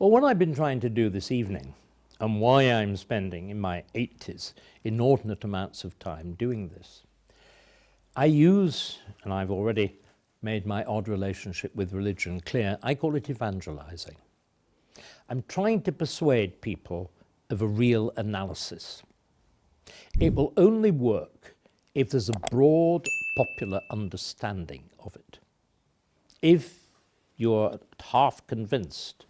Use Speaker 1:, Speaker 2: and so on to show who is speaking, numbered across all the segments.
Speaker 1: Well, what I've been trying to do this evening, and why I'm spending in my 80s inordinate amounts of time doing this, I use, and I've already made my odd relationship with religion clear, I call it evangelizing. I'm trying to persuade people of a real analysis. It will only work if there's a broad popular understanding of it. If you're half convinced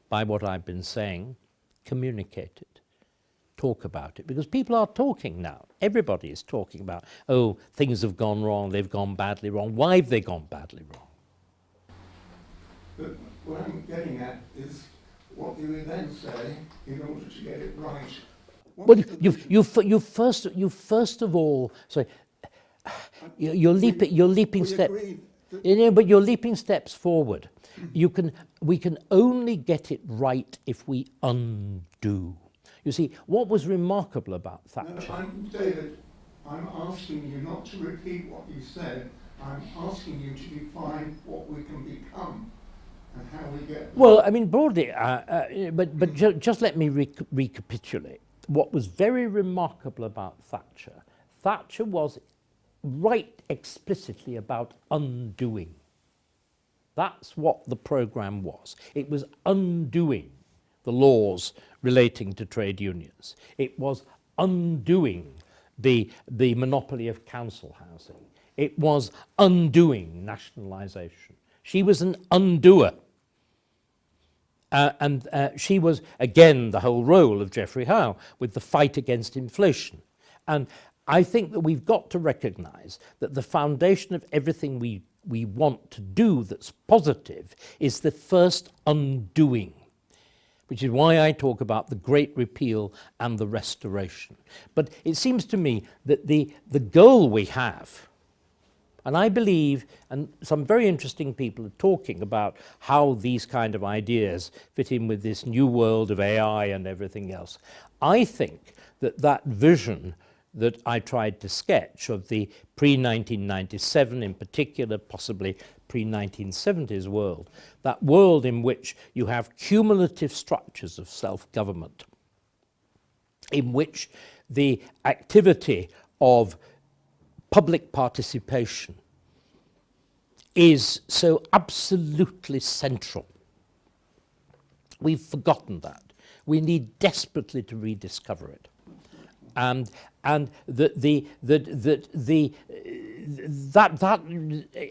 Speaker 1: by what I've been saying, communicate it, talk about it, because people are talking now. Everybody is talking about, oh, things have gone wrong, they've gone badly wrong. Why have they gone badly wrong?
Speaker 2: But what I'm getting at is what you would then say in order to get it right.
Speaker 1: Well, you first of all, sorry, you're leaping steps. But you're leaping steps forward. We can only get it right if we undo. You see, what was remarkable about Thatcher?
Speaker 2: No, David, I'm asking you not to repeat what you said. I'm asking you to define what we can become and how we get there.
Speaker 1: Well, I mean, broadly, but just let me recapitulate. What was very remarkable about Thatcher was right explicitly about undoing. That's what the programme was. It was undoing the laws relating to trade unions. It was undoing the monopoly of council housing. It was undoing nationalisation. She was an undoer. And she was, again, the whole role of Geoffrey Howe with the fight against inflation. And I think that we've got to recognise that the foundation of everything we want to do that's positive is the first undoing, which is why I talk about the Great Repeal and the Restoration. But it seems to me that the goal we have, and I believe, and some very interesting people are talking about how these kind of ideas fit in with this new world of AI and everything else. I think that vision that I tried to sketch of the pre-1997, in particular, possibly pre-1970s world, that world in which you have cumulative structures of self-government, in which the activity of public participation is so absolutely central. We've forgotten that. We need desperately to rediscover it. And that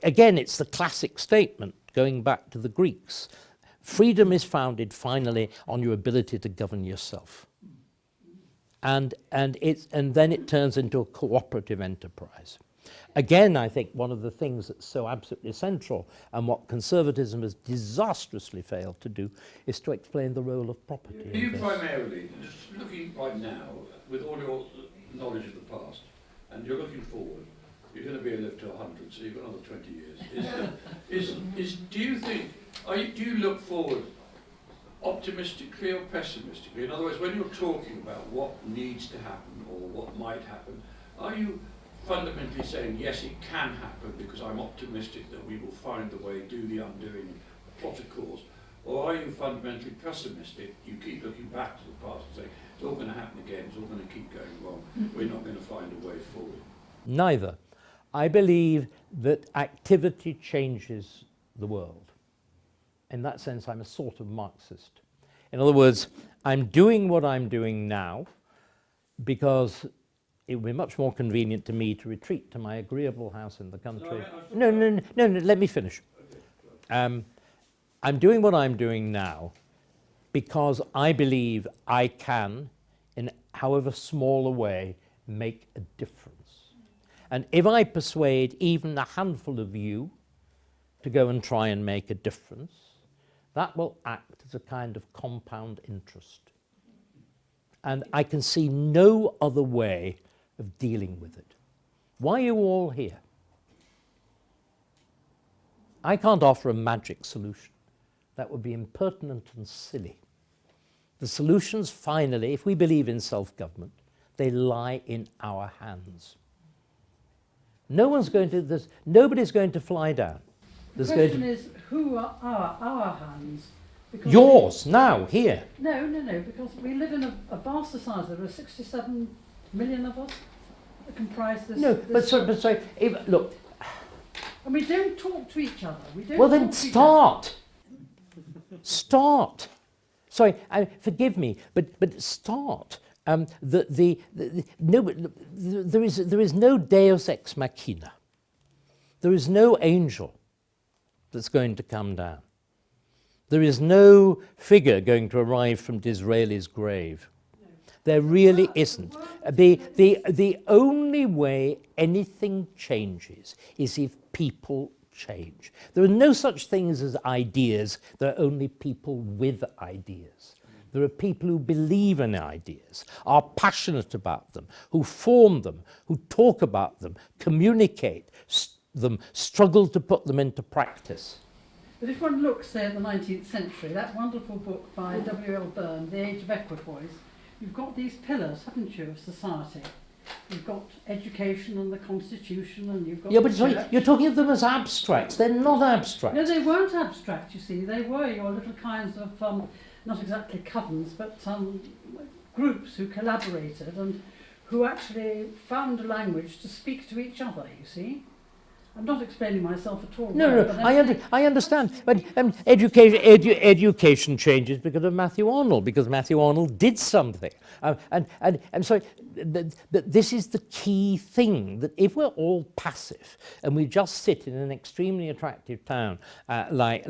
Speaker 1: again, it's the classic statement going back to the Greeks. Freedom is founded finally on your ability to govern yourself. And then it turns into a cooperative enterprise. Again, I think one of the things that's so absolutely central and what conservatism has disastrously failed to do is to explain the role of property.
Speaker 3: You primarily, just looking right now, with all your knowledge of the past, and you're looking forward, you're going to be alive to 100, so you've got another 20 years. Do you think, do you look forward optimistically or pessimistically? In other words, when you're talking about what needs to happen or what might happen, are you fundamentally saying, yes, it can happen because I'm optimistic that we will find the way, do the undoing, plot a course? Or are you fundamentally pessimistic, you keep looking back to the past and saying, it's all going to happen again, it's all going to keep going wrong, we're not going to find a way forward?
Speaker 1: Neither. I believe that activity changes the world. In that sense, I'm a sort of Marxist. In other words, I'm doing what I'm doing now because it would be much more convenient to me to retreat to my agreeable house in the country. No, let me finish. I'm doing what I'm doing now because I believe I can, in however small a way, make a difference. And if I persuade even a handful of you to go and try and make a difference, that will act as a kind of compound interest. And I can see no other way of dealing with it. Why are you all here? I can't offer a magic solution. That would be impertinent and silly. The solutions, finally, if we believe in self-government, they lie in our hands. Nobody's going to fly down.
Speaker 4: The question is, who are our hands? Because
Speaker 1: Yours, now, here.
Speaker 4: No, because we live in a vast society. There are 67 million of us that comprise this.
Speaker 1: No,
Speaker 4: this
Speaker 1: but sorry, look,
Speaker 4: and we don't talk to each other. We don't.
Speaker 1: well then
Speaker 4: talk to each other.
Speaker 1: start. Sorry, forgive me, but start. There is no Deus ex machina. There is no angel that's going to come down. There is no figure going to arrive from Disraeli's grave. There really isn't. The only way anything changes is if people change. There are no such things as ideas. There are only people with ideas. There are people who believe in ideas, are passionate about them, who form them, who talk about them, communicate them, struggle to put them into practice.
Speaker 4: But if one looks, say, at the 19th century, that wonderful book by W.L. Byrne, The Age of Equipoise, you've got these pillars, haven't you, of society. You've got education and the constitution, and you've got
Speaker 1: Yeah, but sorry, you're talking of them as abstracts. They're not abstract.
Speaker 4: No, they weren't abstract, you see. They were your little kinds of, not exactly covens, but groups who collaborated and who actually found a language to speak to each other, you see. I'm not explaining myself at all.
Speaker 1: No, I understand. But education changes because of Matthew Arnold, because Matthew Arnold did something. And so this is the key thing, that if we're all passive and we just sit in an extremely attractive town like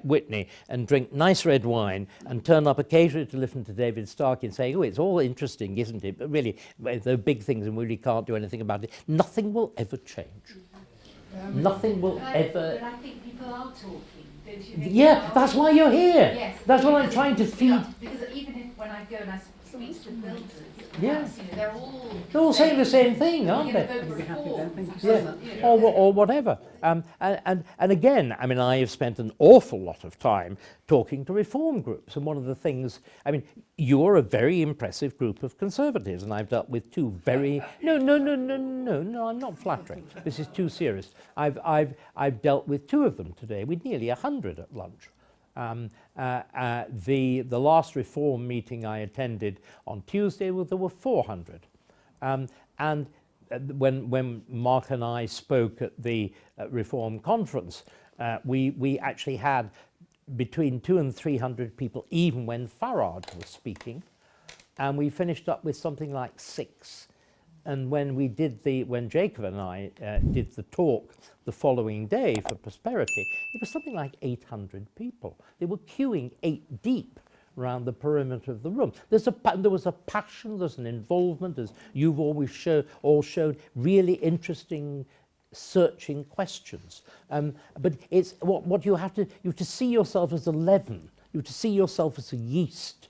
Speaker 1: Whitney and drink nice red wine and turn up occasionally to listen to David Starkey and say, oh, it's all interesting, isn't it? But really, there are big things and we really can't do anything about it. Nothing will ever change. Nothing will ever...
Speaker 5: But I think people are talking, don't you think?
Speaker 1: Yeah, that's why you're here.
Speaker 5: Yes.
Speaker 1: That's what I'm trying to feed.
Speaker 5: Because even if when I go and I speak to builders,
Speaker 1: Yeah.
Speaker 5: they're
Speaker 1: all saying the same thing, aren't they?
Speaker 4: You'll be happy then, thank you so
Speaker 1: Yeah,
Speaker 4: much.
Speaker 1: or whatever. And again, I mean, I have spent an awful lot of time talking to reform groups, and one of the things, I mean, you're a very impressive group of conservatives, and I've dealt with two very... No, I'm not flattering. This is too serious. I've dealt with two of them today, with nearly 100 at lunch. The last reform meeting I attended on Tuesday, well, there were 400. And when Mark and I spoke at the reform conference, we actually had between 200 and 300 people, even when Farage was speaking, and we finished up with something like 6. And when Jacob and I did the talk the following day for Prosperity, it was something like 800 people. They were queuing 8 deep around the perimeter of the room. There was a passion, there's an involvement, as you've always all showed, really interesting, searching questions. But it's what you have to see yourself as a leaven. You have to see yourself as a yeast.